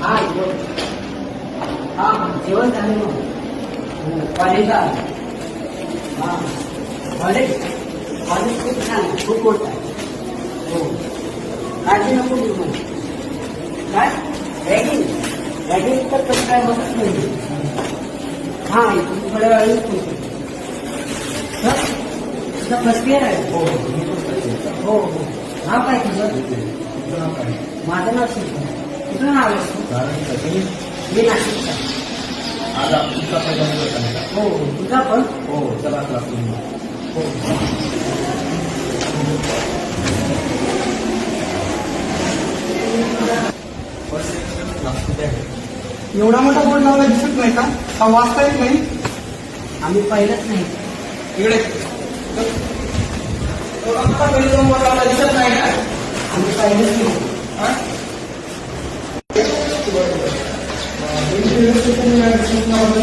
हा जेवण झालं मग कॉलेजला हा कॉलेज कॉलेज खूप छान आहे, खूप मोठं आहे. हो काळजी नको घेऊ मग. काय रॅगिंग रॅगिंग तर कसं काय होतच नाही. हा तुम्ही थोड्या वेळाने तुझं फर्स्ट इयर आहे. हो हो नाव काय तुझं? माझं नाव शिव. कुठं नाव आहे? मी नाशिकचा. आज तुमचा पहिला दिवस आहे का? हो तुझा पण. हो चला क्लासरूम. हो एवढा मोठा बोर्ड लावला दिसत नाही का? हा वाचता येत नाही. आम्ही पाहिलंच नाही. इकडे एवढा मोठा बोर्ड लावला दिसत नाही का? आम्ही पाहिलंच नाही.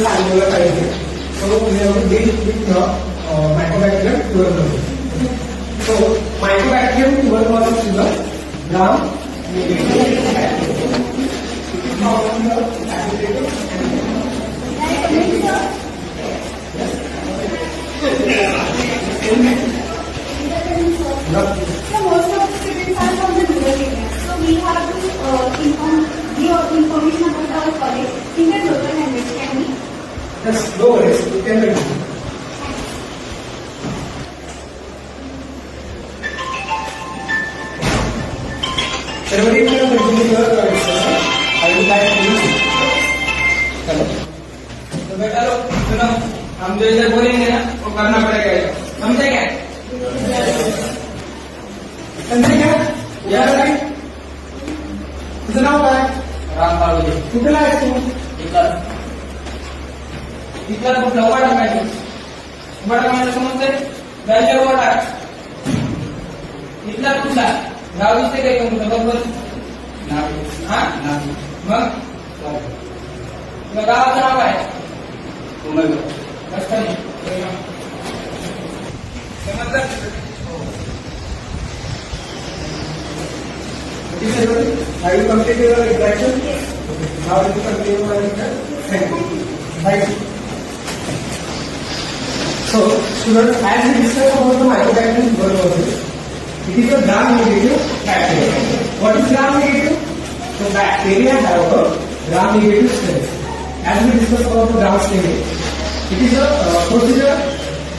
सांगितलं पाहिजे. Mycobacterium tuberculosis. So mycobacterium tuberculosis is a gram negative bacteria. It is found in the agglutinative So most of the students are from the rural area. So we have to give information about our college in the local language. Can we? Yes, no worries. You can continue. Everybody can continue your lecture. I would like to use it. Hello. तो बेटा लोग सुनो, हम जो इधर बोलेंगे ना वो करना पड़ेगा. समझे क्या? समझे क्या? याद है? तुझं नाव काय? राम पाळोदे. कुठला आहेस तू? इथला कुठला वाटा पाहिजे? वाटा म्हणजे समजते गायच्या वाटा. इथला कुठला गाव दिसते काही कोणतं बरोबर? हा मग तुला गावाचं नाव आहे समजलं? Have you completed your interaction? Now you continue your interaction. Thank you. Thank you. So, students, as we discussed about the mycobacterium tuberculosis, it is a gram-negative bacteria. What is gram-negative? So, bacteria have a gram-negative strength. As we discussed about the gram staining, it is a procedure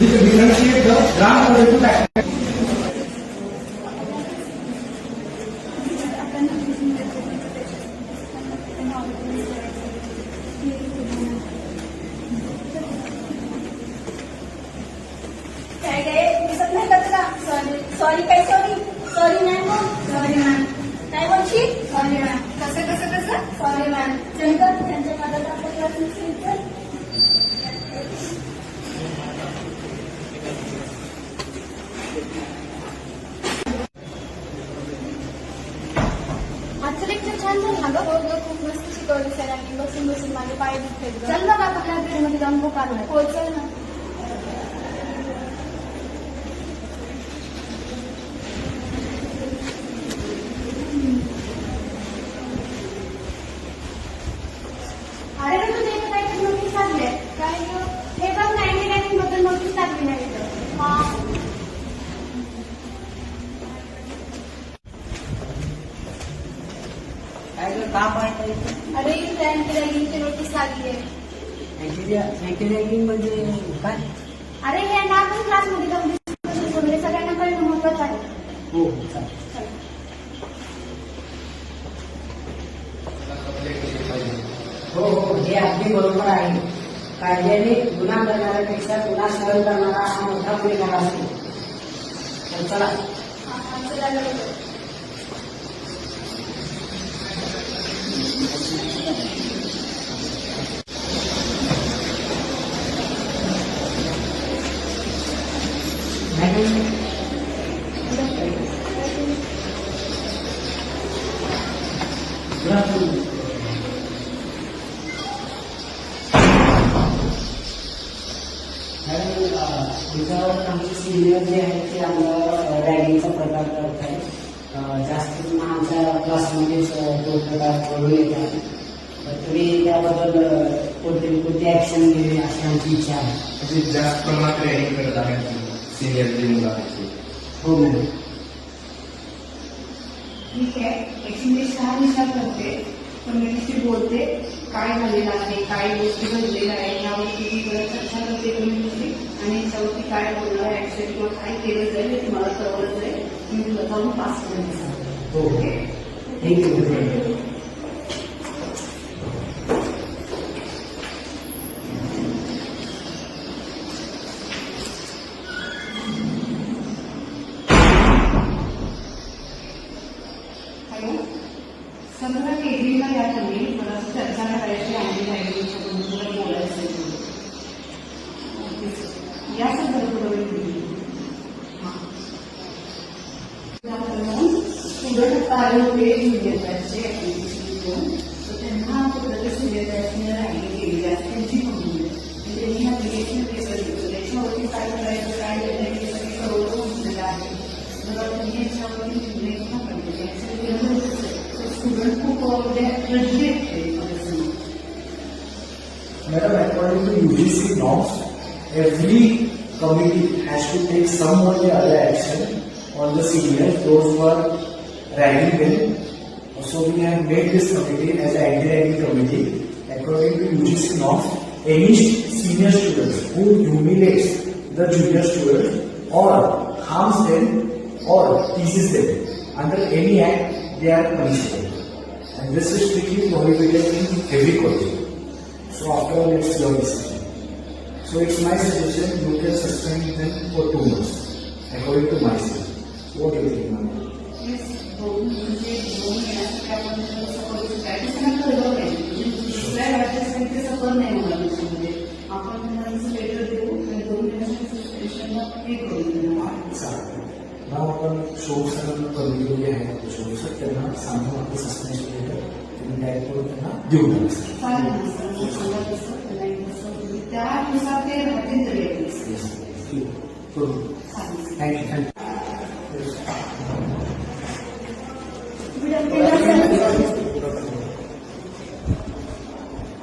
which differentiates the gram-positive bacteria. Sorry काय sorry sorry नाही ma'am. Sorry ma'am काय बोलशी? Sorry ma'am. कसं कसं कसं? Sorry ma'am. चंद्र त्यांच्या मदत आपल्या class नसेल. आजचं लेक्चर छान झालं ना गं? हो खूप मस्त शिकवलं सरांनी. बसून बसून माझे पाय दुखतात. चल ना आता लायब्ररीमध्ये जाऊन बुक आणूया. हो चल ना. अरे पण तुझ्या इथे काहीतरी नोटीस लागले काय? हे बघ 99 बद्दल नोटीस लागली नाही इथं. हा काय तर काम आहे? अरे इथे अँटी रॅगिंगची नोटीस लागली आहे. अँटी रॅगिंग म्हणजे काय? अरे हे ना आपण क्लासमध्ये जाऊन डिस्कशन करू. सगळ्यांना कळणं महत्वाचं आहे. हो चालेल. हो हो हे अगदी बरोबर आहे. कायद्याने गुन्हा करणाऱ्यापेक्षा गुन्हा सहन करणारा हा मोठा गुन्हेगार असतो. तर चला. चला लवकर. त्याच्यावर आमचे सिनियर जे आहेत ते आम्हाला रॅगिंगचा प्रकार करत आहेत. जास्त करून आमच्या क्लासमध्येच तो प्रकार घडून येत आहे. तर तुम्ही त्याबद्दल कोणती ऍक्शन घ्यावी अशी आमची इच्छा आहे. म्हणजे जास्त प्रमाणात रॅगिंग करत आहेत सिनियर जे मुलं आहेत ते. हो मॅडम. ठीक आहे, ऍक्च्युली 6 विचार करते, पण मी तिची बोलते काय झालेलं आहे, काय गोष्टी घडलेल्या आहे यावरती ती परत चर्चा करते कम्युनिटी आणि याच्यावरती काय बोलणार आहे ऍक्च्युअली किंवा काय केलं जाईल हे तुम्हाला कळवलं जाईल. मी तुला जाऊन पास करून हो ओके. थँक्यू. हॅलो, समजा केजरीला या तुम्ही मला चर्चा करायची आहे लँग्वेजकडून तुला बोलायचं आहे. या संदर्भात स्टुडंट आले होते ज्युनियर बॅचचे ऍप्लिकेशन घेऊन, तर त्यांना कुठलं सिनियर बॅचने रँकिंग केलेली आहे त्यांची म्हणून त्यांनी ऍप्लिकेशन पेपर घेतलं त्याच्यावरती काय करायचं काय निर्णय घ्यायचं हे कळवलं म्हटलेलं आहे. तर त्यांनी याच्यावरती निर्णय घेतला पाहिजे. स्टुडंट खूप रडले आहेत. Madam, according to UGC norms, every committee has to take some or the other action on the seniors, those who are ragging them. So we have made this committee as an anti-ragging committee. According to UGC norms, any senior student who humiliates the junior student or harms them or teases them under any act, they are punishable. And this is strictly prohibited in every college. So after all, it's your decision. So it's my suggestion, you can suspend them for 2 months, according to myself. What do you think, ma'am? म्हणजे दोन येण्यासाठी आपण suppose काय त्यांना कळलं नाही. दुसऱ्या राज्यासाठी ते सफर नाही मला त्याच्यामध्ये आपण त्यांना लेटर देऊ आणि 2 महिन्यासाठी सस्पेन्शनला हे करू त्यांना. चालेल. मग आपण शोधसरांना कमिटी जे आहे आपले शोधसर त्यांना सांगून आपलं सस्पेन्शन लेटर तुम्ही डायरेक्ट करून त्यांना देऊन टाका सर. चालेल ना सर, मी सांगत असतं त्यांना एक वाजता तुम्ही त्यानुसार ते राहतील तरी ऍटलीस्ट. ठीक आहे. करू. चालेल. थँक्यू.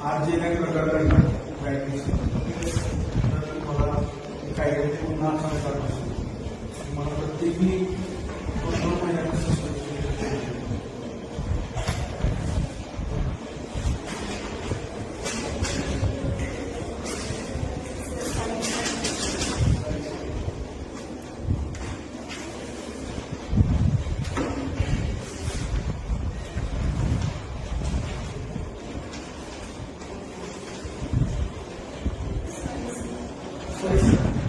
आज जे काही प्रकार घडला प्रॅक्टिस तर मला काय ते पुन्हा सांगतात मला प्रत्येकी 2 महिन्यात Please.